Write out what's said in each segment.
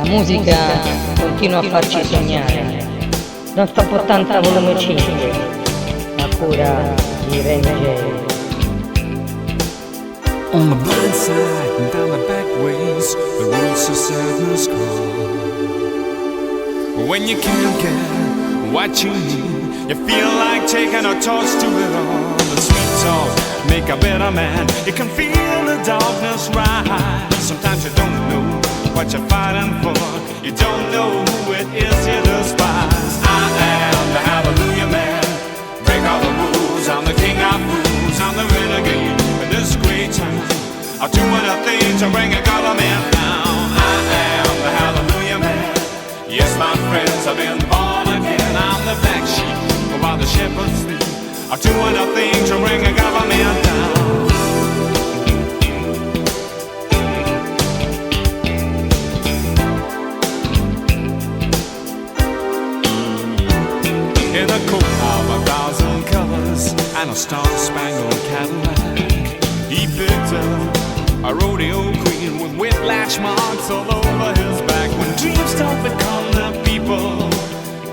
musica continua a farci sognare. Non sto portando volume 5, a cura di Ranger. On the blind side and down the back ways, the roads to sadness call. When you can't get what you need, you feel like taking a torch to it all. The sweet talk make a better man. You can feel the darkness rise. Sometimes you don't know what you're fighting for. You don't know who it is you despise. I am the hallelujah man. Break all the rules. I'm the king of fools. I'm the renegade in this great town. I'm doing a thing to bring a government down. I am the hallelujah man. Yes, my friends, I've been born again. I'm the black sheep while the shepherds sleep. I'm doing a thing to bring a government down. In a coat of 1,000 colors and a star-spangled Cadillac, he picked up a rodeo queen with whiplash marks all over his back. When dreams don't become their people,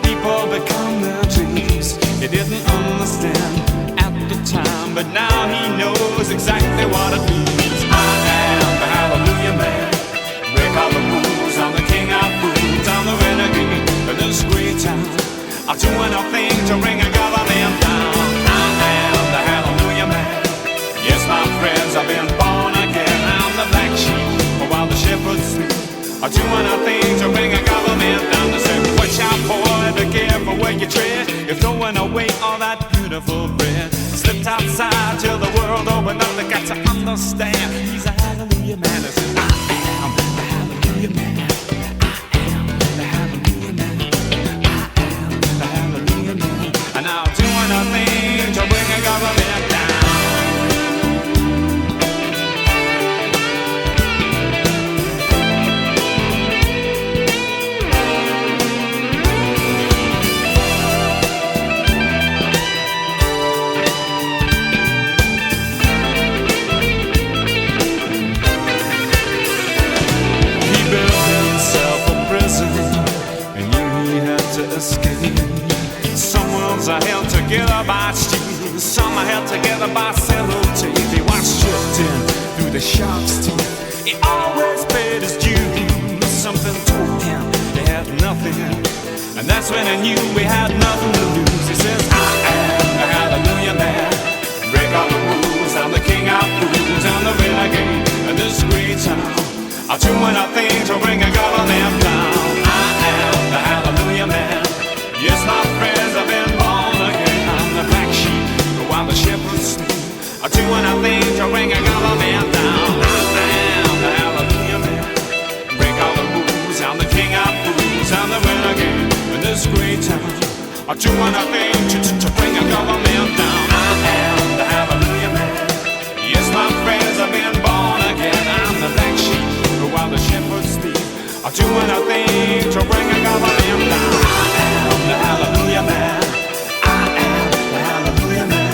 people become their dreams. He didn't understand at the time, but now he knows exactly what it means. I am the hallelujah man. Break all the rules. I'm the king of fools. I'm the renegade in this great town. I'm doing a thing to bring a government down. I am the hallelujah man. Yes, my friends, I've been born again. I'm the black sheep while the shepherds sleep. I'm doing a thing to bring a government down. They say, watch out, boy, be careful where you tread. You're throwing away all that beautiful bread. Slipped outside till the world opened up. They got to understand he's a hallelujah man. They say, I am the hallelujah man. And I'm doing a thing to bring a government down. He built himself a prison, and knew he had to escape. Some worlds are held together by steel, some are held together by sellotape. He was stripped in through the shark's teeth. He always paid his dues. Something told him he had nothing, and that's when he knew we had nothing to lose. He says, I am the hallelujah man. Break all the rules. I'm the king of fools. I'm the renegade in this great town. I'm doing a thing to bring a government down. I am the hallelujah man. Yes, my friends, I've been born again. I'm the black sheep while the shepherds sleep. I'm doing a thing to bring a government down. I am the hallelujah man. Break all the rules. I'm the king of fools. I'm the renegade in this great town. I'm doing a thing to bring a government down. I am the hallelujah man. Yes, my friends, I've been born again. I'm the black sheep while the shepherds sleep. I'm doing a thing to bring a government down. I am the hallelujah man. I am the hallelujah man.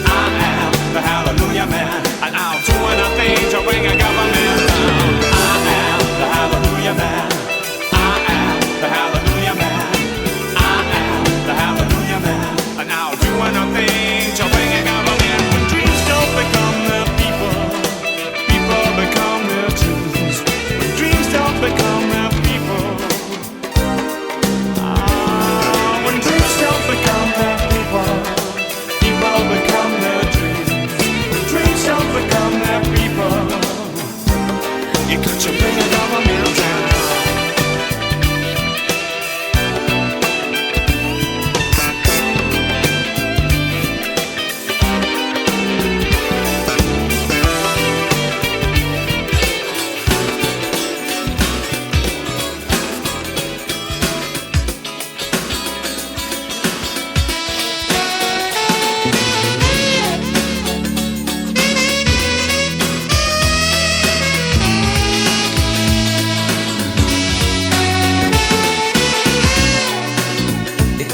I am the hallelujah man. And I'm doing a thing to bring a government down. I am the hallelujah man. I am the hallelujah man. I am the hallelujah man. And I'm doing a thing to bring a government. When dreams don't become their people, people become their dreams. When dreams don't become their people, when dreams don't become their people, people become their dreams. When dreams don't become their people, you got to bring a government down.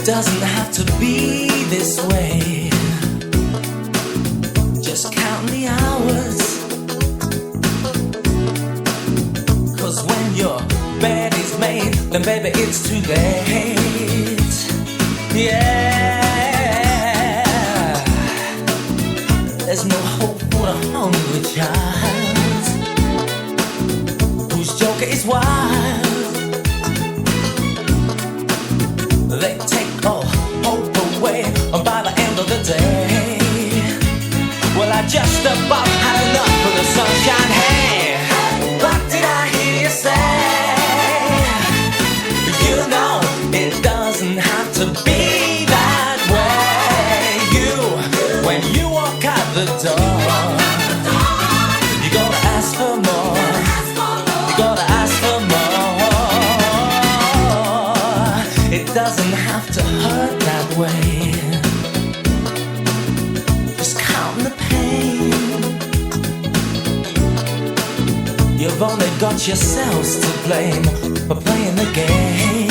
Doesn't have to be this way. Just count the hours. 'Cause when your bed is then baby it's too late. Yeah, there's no hope for the hungry child whose joker is wild. They take all hope away by the end of the day. Well, I just about had enough of the sunshine. Hey, what did I hear you say? You know it doesn't have to be that way. When you walk out the door, you gotta ask for more. You gotta ask for more. It doesn't have to hurt that way. Just count the pain. You've only got yourselves to blame for playing the game.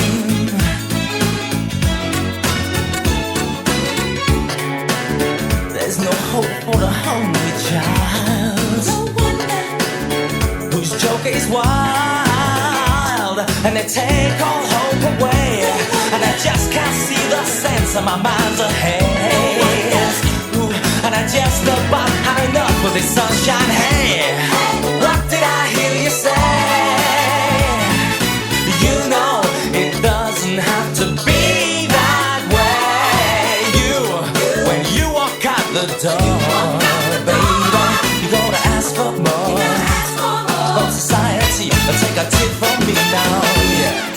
There's no hope for the hungry child whose joker is wild, and they take all hope away. And I just can't see the sense of my mind's ahead. And I just about had enough of this sunshine. Hey, what did I hear you say? You know it doesn't have to be that way. When you walk out the door, baby, you gotta ask for more. From society, take a tip from me now. Yeah.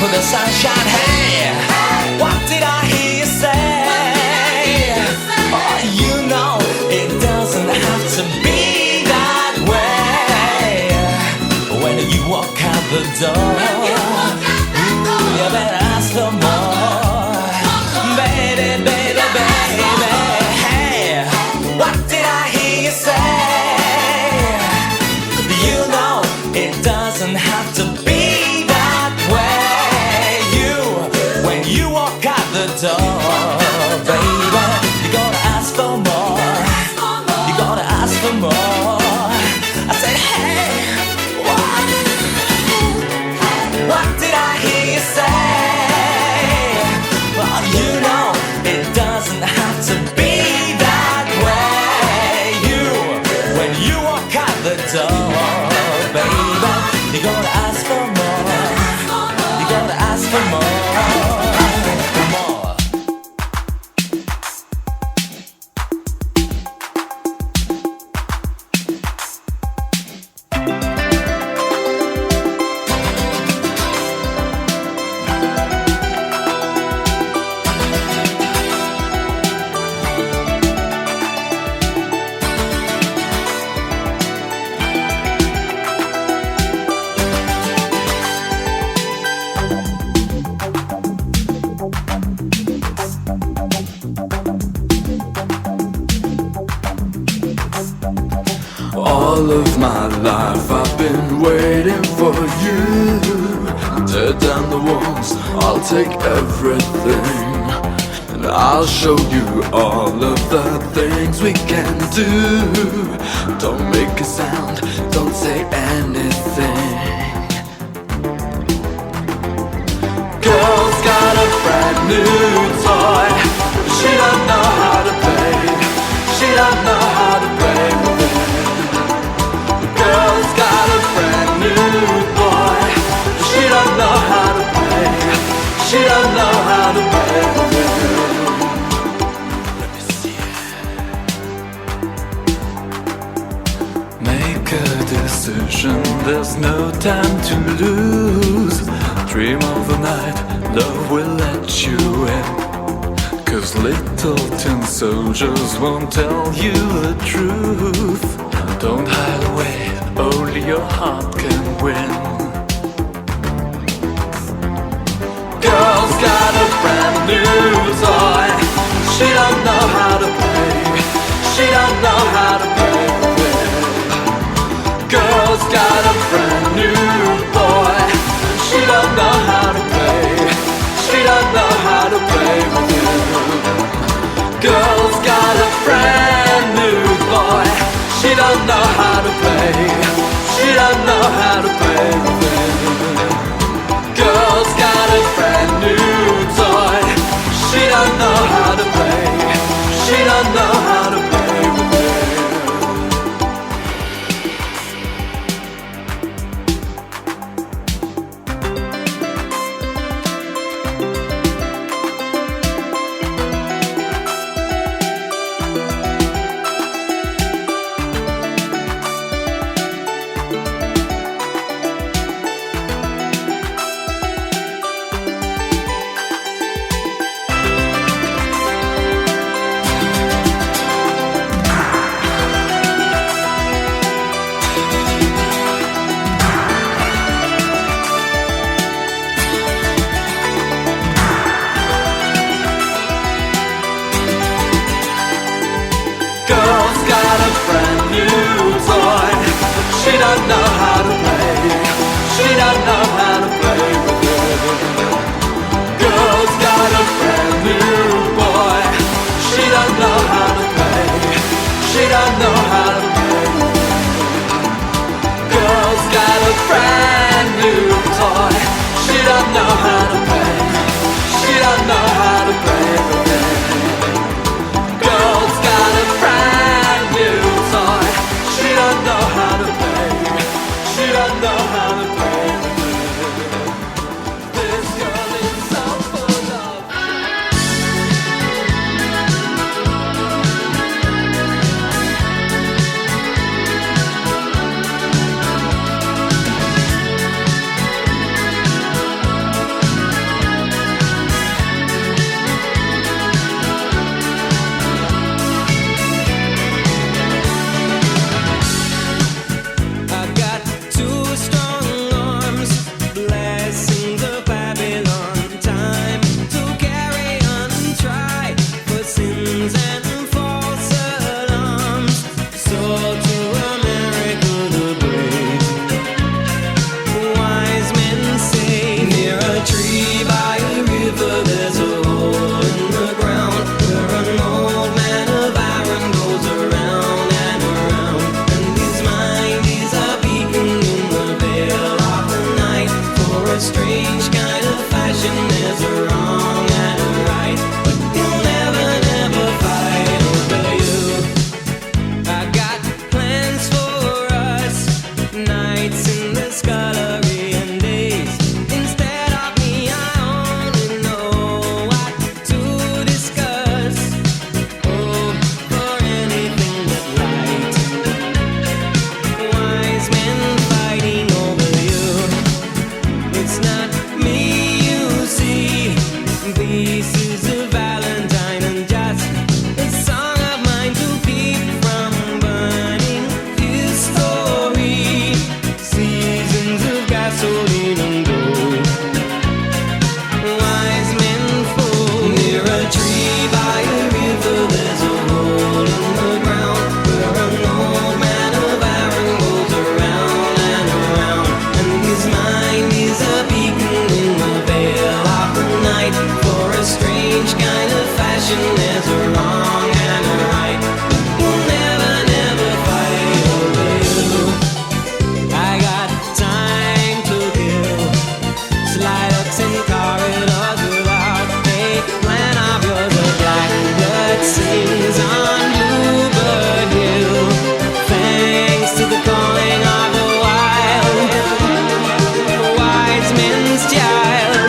For the sunshine, hey, what did I hear you say? Oh, you know it doesn't have to be that way. When you walk out the door, ooh, you better ask for more. Baby, baby, baby, hey, what did I hear you say? You know it doesn't have to be that way. When you walk out the door, baby, you gotta ask for more. You gotta ask for more. I said, hey, what did I hear you say? Well, you know it doesn't have to be that way. When you walk out the door, baby, you gotta ask for more. You gotta ask for more. All of my life I've been waiting for you. Tear down the walls, I'll take everything, and I'll show you all of the things we can do. Don't make a sound, don't say anything. Girl's got a brand new toy. She don't know how to play. She don't know how to play with it. Girl's got a brand new boy. She don't know how to play. She don't know how to play with it. Let me see it. Make a decision, there's no time to lose. Dream of the night, love will let you in. 'Cause little tin soldiers won't tell you the truth. Don't hide away, only your heart can win. Girl's got a brand new toy. She don't know how to play. She don't know how to play with it. Girl's got a brand new boy. She don't know how to play. She don't know how to play with him. Girl's got a brand new boy. She don't know how to play. She don't know how to play with him. Girl's got a brand new toy. She don't know how to play. She don't know how to play with him. She don't know how to play. She don't know how to play with it. Girl's got a brand new boy. She don't know how to play. She don't know how to play with it. Girl's got a brand new toy. She don't know how to play. She don't know how to play with it. Girl's got a brand new toy. She don't know how to play. She don't know how to play with it. This girl is so full of strange kind of fashion. There's a wrong and a right, but you'll never, never fight over you. I got plans for us, nights in the scullery and days. Instead of me, I only know what to discuss. Oh, for anything but light. Wise men fighting over you. It's not me you see. This is a valentine and just a song of mine to keep from burning his story. Seasons of gasoline and gold. Wise men fall near a tree by a river. There's a hole in the ground where an old man of iron goes around and around, and his mind is a beacon in the veil of the night. For a strange kind of fashion, there's a wrong and a right, but we'll never, never fight over you. I got time to kill. Slide ups and corridors without a plan of yours. A blackbird sings on Bluebird Hill. Thanks to the calling of the wild, the wise men's child.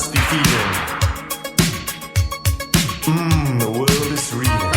thirsty feeling. The world is real.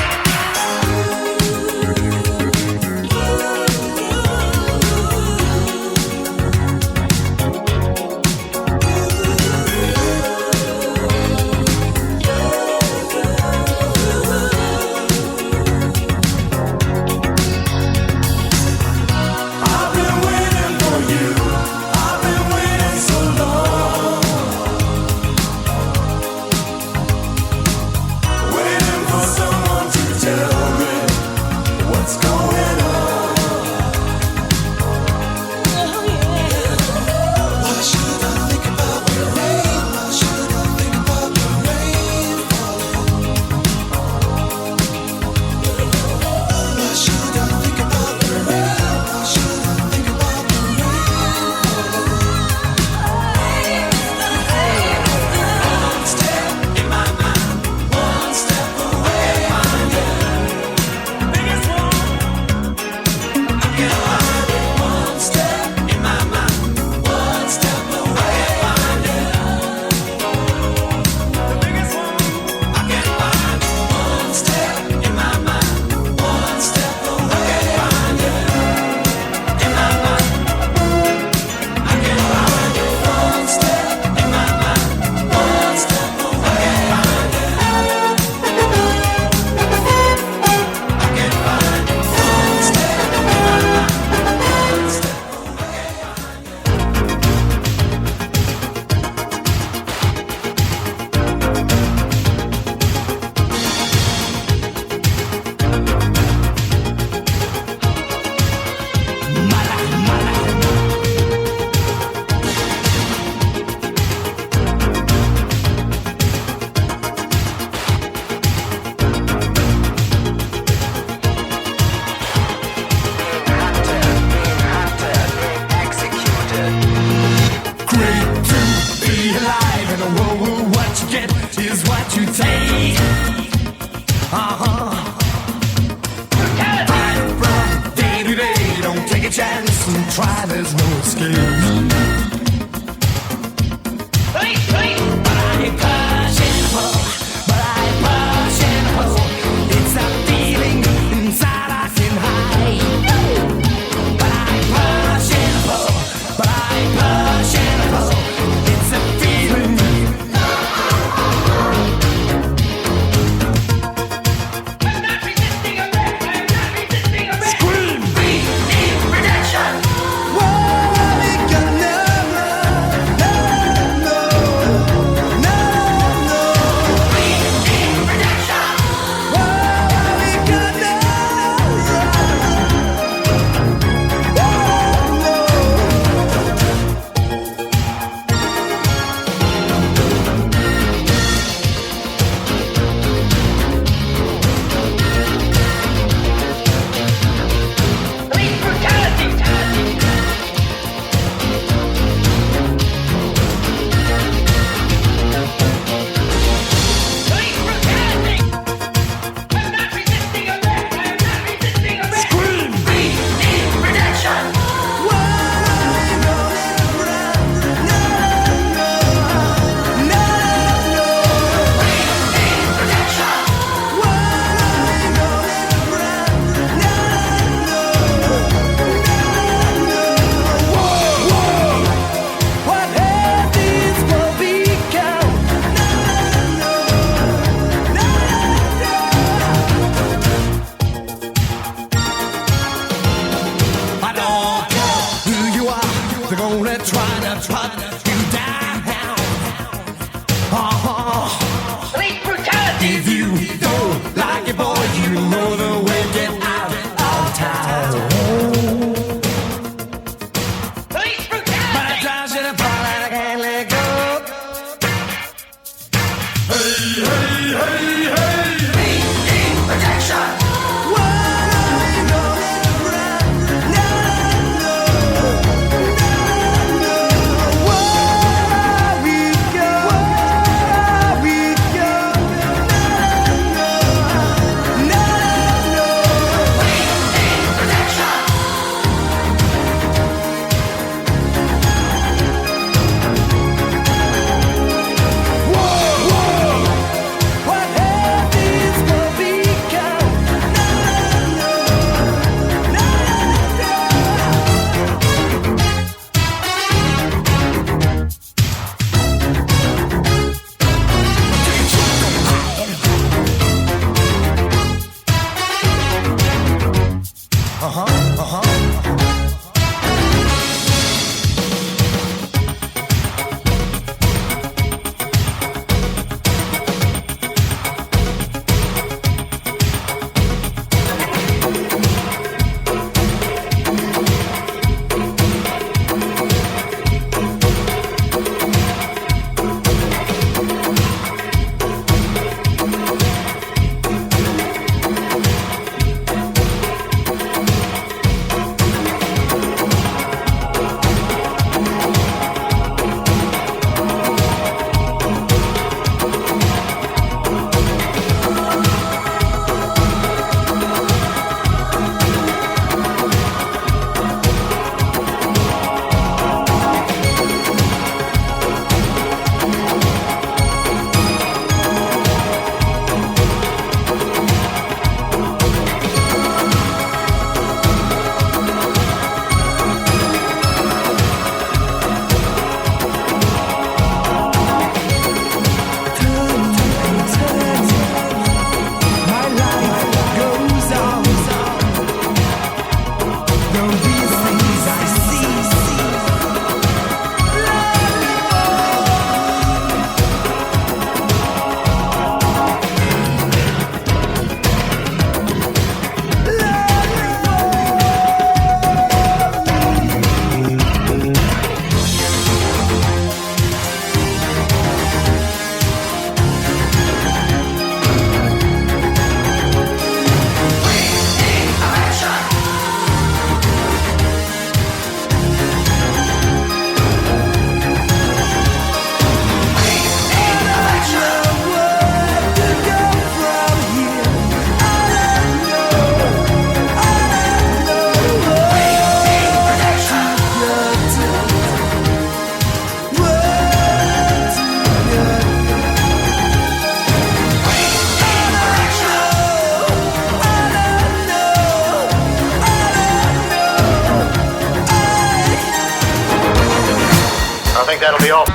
that'll be all.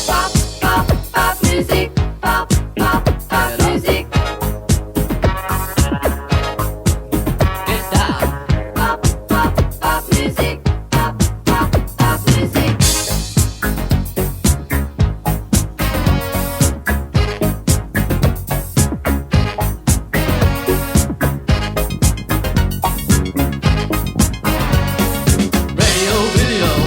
Pop, pop, pop music. Pop, pop, pop music. Get down. Pop, pop, pop music. Pop, pop, pop music. Radio, video.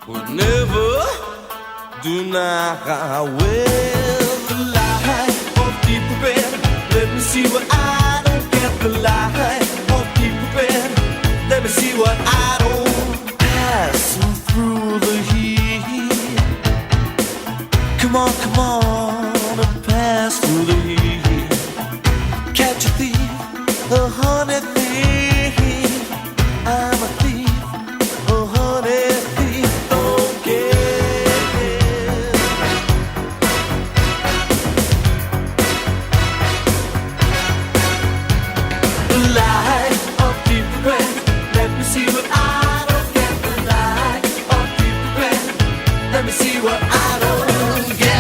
would never deny. Well, the light of deep red, let me see what I don't get. The light of deep red, let me see what I don't. Passing through the heat, come on, and pass through the heat. Catch a thief, a honey thief. I'm a thief, a honey thief. Don't get it. The light of deep red, let me see what I don't get. The light of deep red, let me see what I don't get.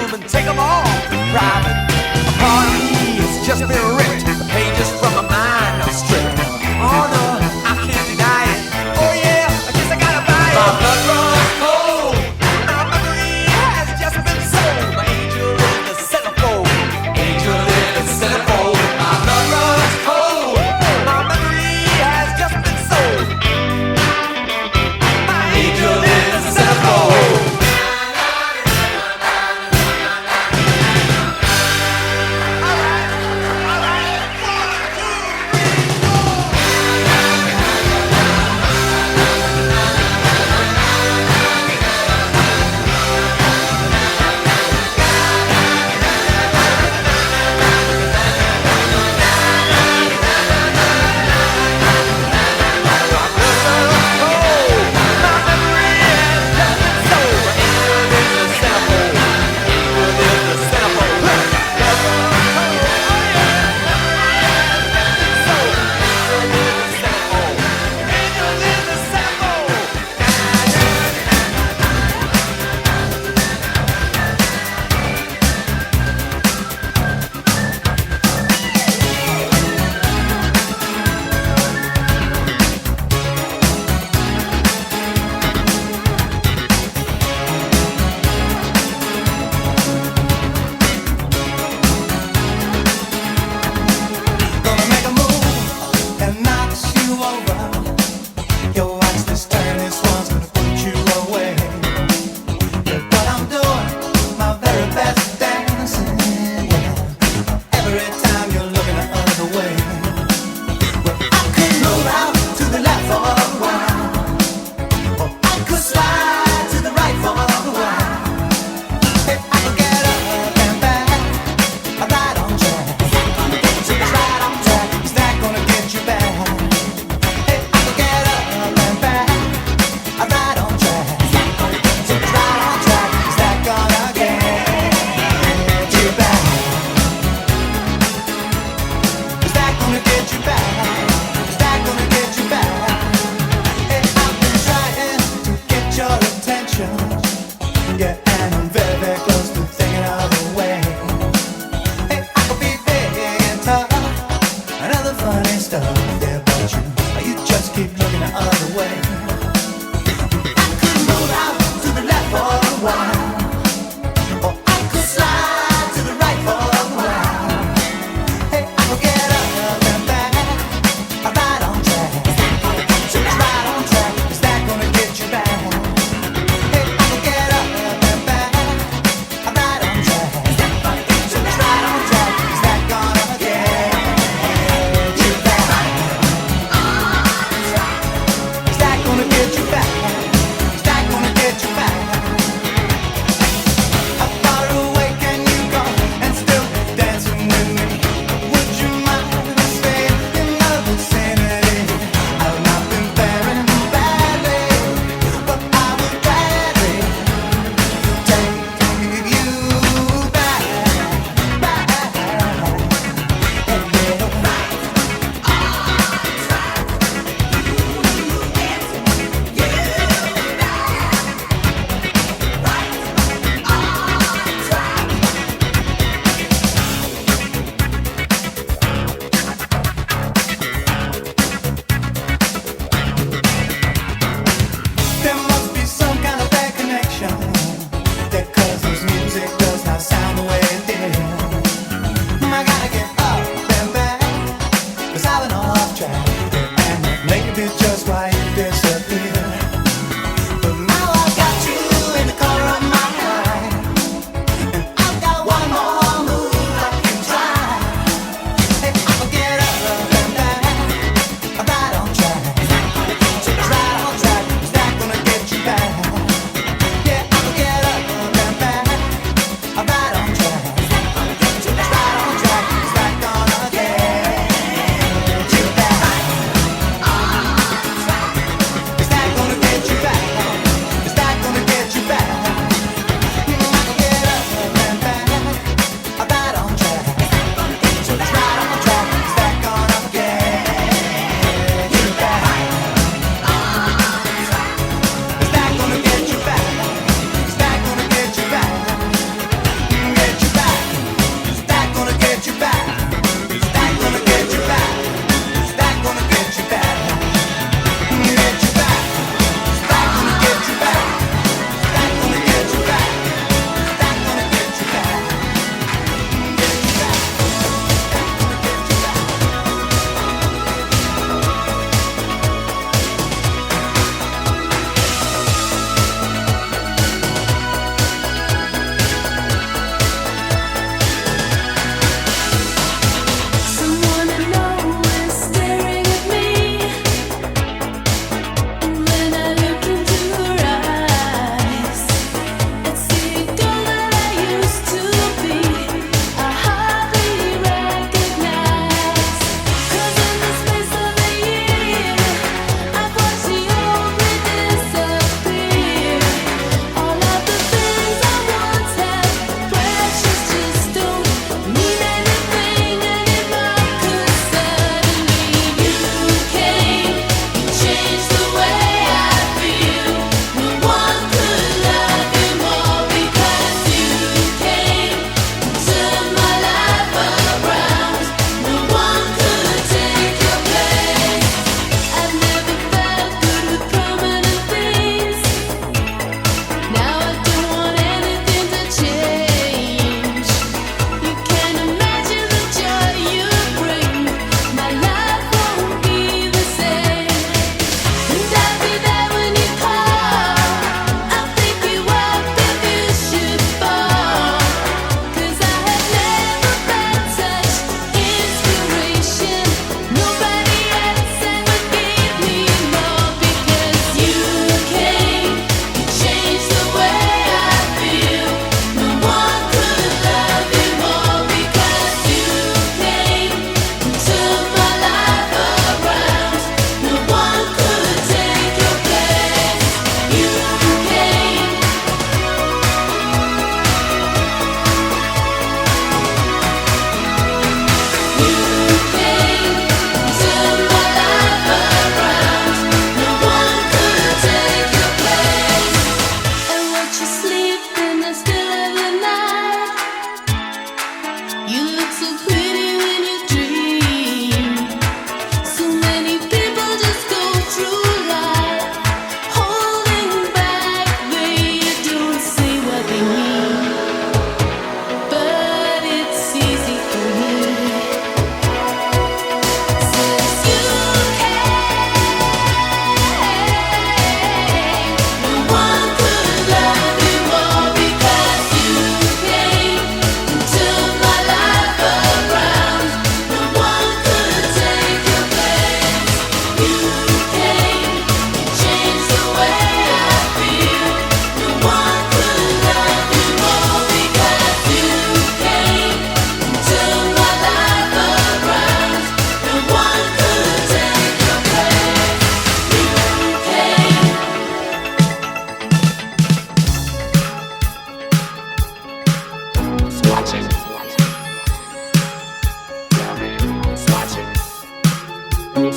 room and take them all to private. A part of me has just been ripped, the pages from my mind are stripped. Oh no, I can't deny it. Oh yeah, I guess I gotta buy it. My blood runs cold, my memory has just been sold. My angel in the centerfold, angel in the centerfold. My blood runs cold, my memory has just been sold. My angel in the centerfold. All right.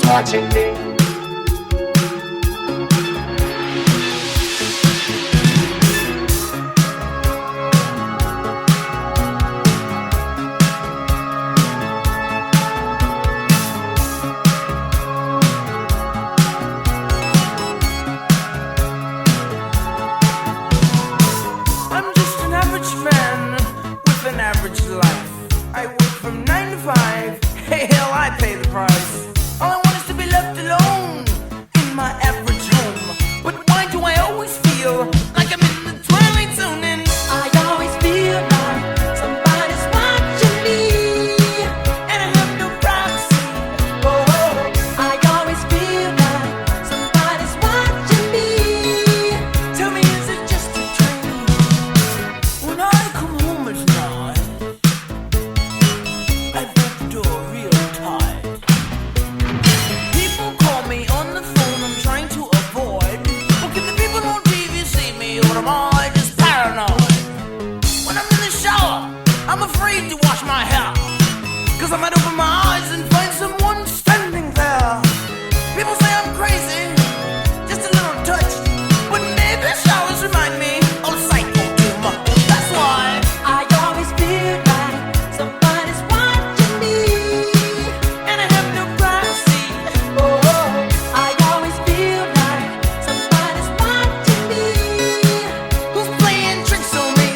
watching me. I'm just an average man with an average life. I work from 9 to 5. Hey, hell, I pay the price. All I want is to be left alone in my average home. But why do I always feel like I'm in the twilight zone? And I always feel like somebody's watching me, I have no privacy. I always feel like somebody's watching me. Tell me, is it just a dream? When I come home at night, I put the door real tight. People call me on the phone, I'm trying to avoid. Well, can the people on TV see me, or am I just paranoid? When I'm in the shower, I'm afraid to wash my hair, 'cause I might open my eyes and find someone standing there. People say I'm crazy, just a little touched, but maybe showers remind me of psycho humor. That's why I always feel like somebody's watching me, and I have no privacy. I always feel like somebody's watching me. Who's playing tricks on me?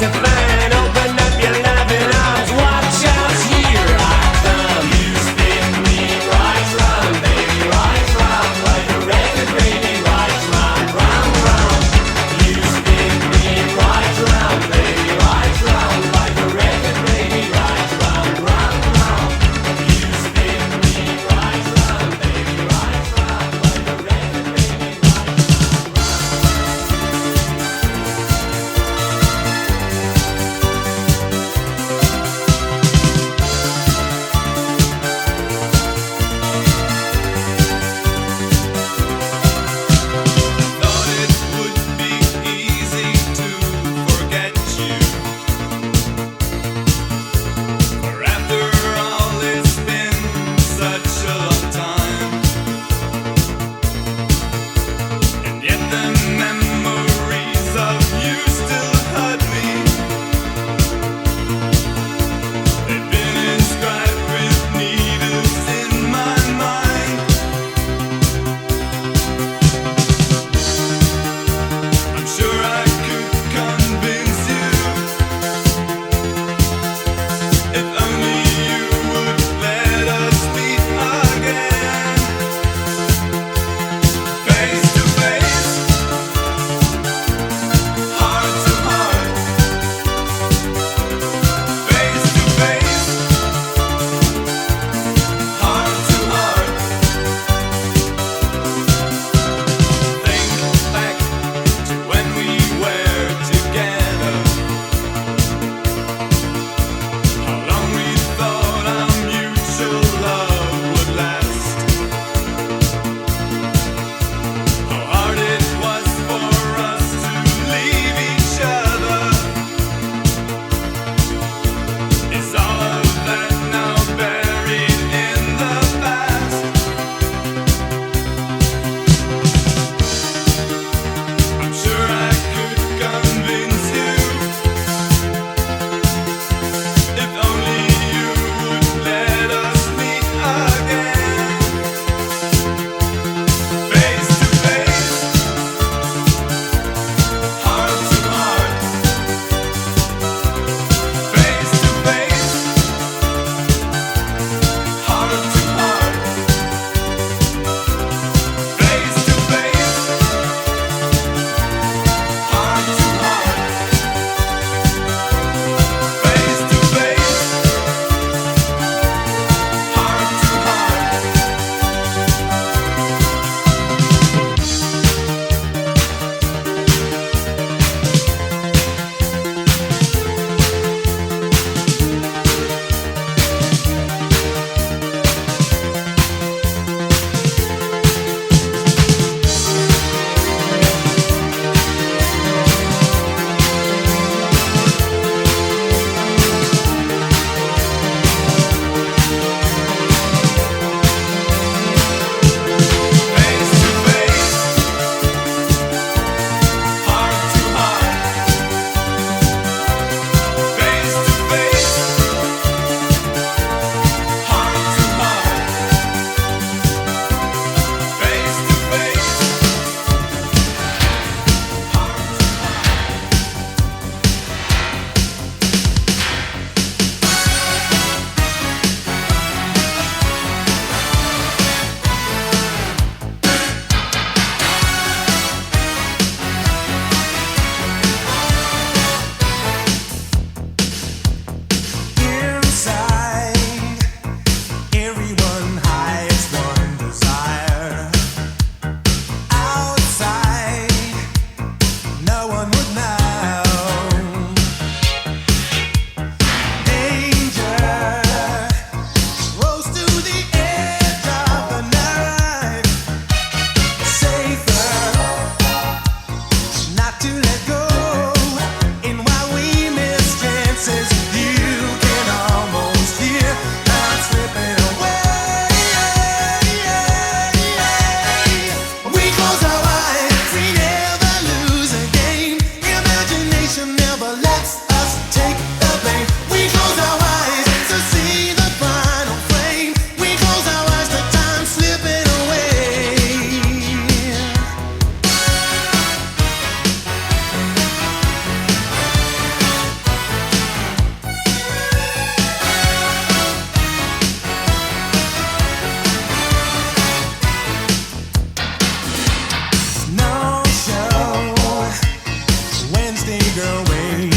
to find. Open up your loving arms. Watch out, here I come. You spin me right round, baby, right round, like a record, baby, right round, round, round. You spin me right round, baby, right round, like a record, baby, right round, round, round. You spin me right round, baby, right round, like a record, baby, right round, Thought it would be easy to forget you. For after all, it's been such a long time, and yet the memories of you still hurt me. They've been inscribed with needles in my mind. I'm sure I could convince you, if only you would let us meet again, face to face, heart to heart, face to face, heart to heart. Think back to when we were together, how long we thought our mutual love would last, how hard it was for us to leave each other. Is all of that now buried in the past? I'm sure I could convince you, if only you would let us meet again, face to face, heart to heart, face to face, heart to heart, face to face, heart to heart, face to face, heart to heart. Face to face, heart to heart, face to face, heart to heart, face to face, heart to Inside, everyone hides one desire. Outside, no one would know. Danger, close to the edge of the knife. Safer not to let go. And while we miss chances, you can almost hear time slipping away. We close our eyes, we never lose a game. Imagination never lets us take the blame. We close our eyes to see the final flame. We close our eyes to time slipping away. girl way.